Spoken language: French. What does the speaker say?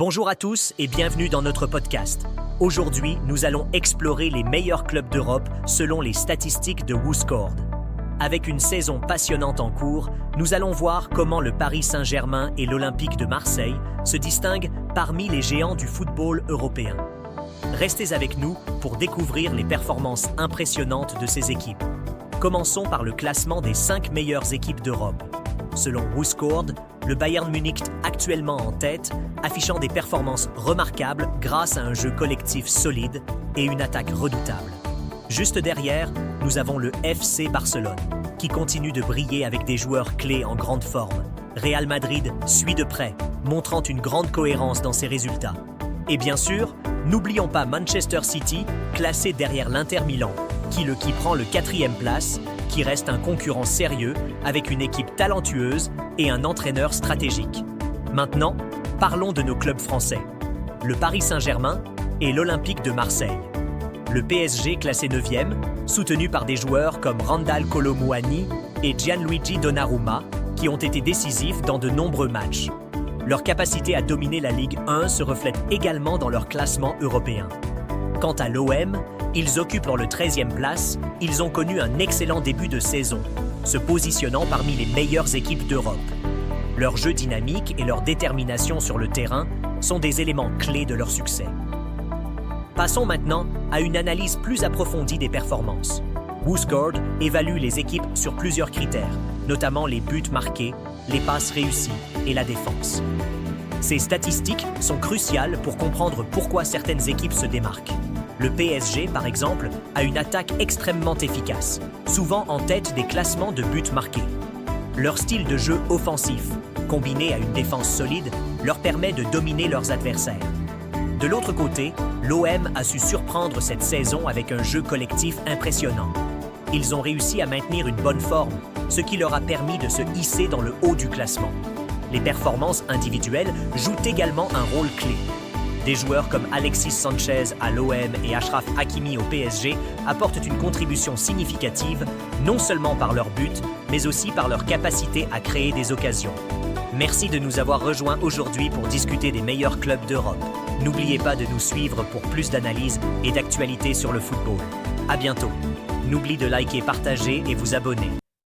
Bonjour à tous et bienvenue dans notre podcast. Aujourd'hui, nous allons explorer les meilleurs clubs d'Europe selon les statistiques de WhoScored. Avec une saison passionnante en cours, nous allons voir comment le Paris Saint-Germain et l'Olympique de Marseille se distinguent parmi les géants du football européen. Restez avec nous pour découvrir les performances impressionnantes de ces équipes. Commençons par le classement des 5 meilleures équipes d'Europe. Selon WhoScored, le Bayern Munich actuellement en tête, affichant des performances remarquables grâce à un jeu collectif solide et une attaque redoutable. Juste derrière, nous avons le FC Barcelone, qui continue de briller avec des joueurs clés en grande forme. Real Madrid suit de près, montrant une grande cohérence dans ses résultats. Et bien sûr, n'oublions pas Manchester City, classé derrière l'Inter Milan, qui prend le 4e place, qui reste un concurrent sérieux avec une équipe talentueuse et un entraîneur stratégique. Maintenant, parlons de nos clubs français, le Paris Saint-Germain et l'Olympique de Marseille. Le PSG classé 9e, soutenu par des joueurs comme Randal Kolo Muani et Gianluigi Donnarumma, qui ont été décisifs dans de nombreux matchs. Leur capacité à dominer la Ligue 1 se reflète également dans leur classement européen. Quant à l'OM, ils occupent le 13e place, ils ont connu un excellent début de saison, se positionnant parmi les meilleures équipes d'Europe. Leur jeu dynamique et leur détermination sur le terrain sont des éléments clés de leur succès. Passons maintenant à une analyse plus approfondie des performances. WhoScored évalue les équipes sur plusieurs critères, notamment les buts marqués, les passes réussies et la défense. Ces statistiques sont cruciales pour comprendre pourquoi certaines équipes se démarquent. Le PSG, par exemple, a une attaque extrêmement efficace, souvent en tête des classements de buts marqués. Leur style de jeu offensif, combiné à une défense solide, leur permet de dominer leurs adversaires. De l'autre côté, l'OM a su surprendre cette saison avec un jeu collectif impressionnant. Ils ont réussi à maintenir une bonne forme, ce qui leur a permis de se hisser dans le haut du classement. Les performances individuelles jouent également un rôle clé. Des joueurs comme Alexis Sanchez à l'OM et Achraf Hakimi au PSG apportent une contribution significative, non seulement par leur but, mais aussi par leur capacité à créer des occasions. Merci de nous avoir rejoints aujourd'hui pour discuter des meilleurs clubs d'Europe. N'oubliez pas de nous suivre pour plus d'analyses et d'actualités sur le football. À bientôt. N'oubliez de liker, partager et vous abonner.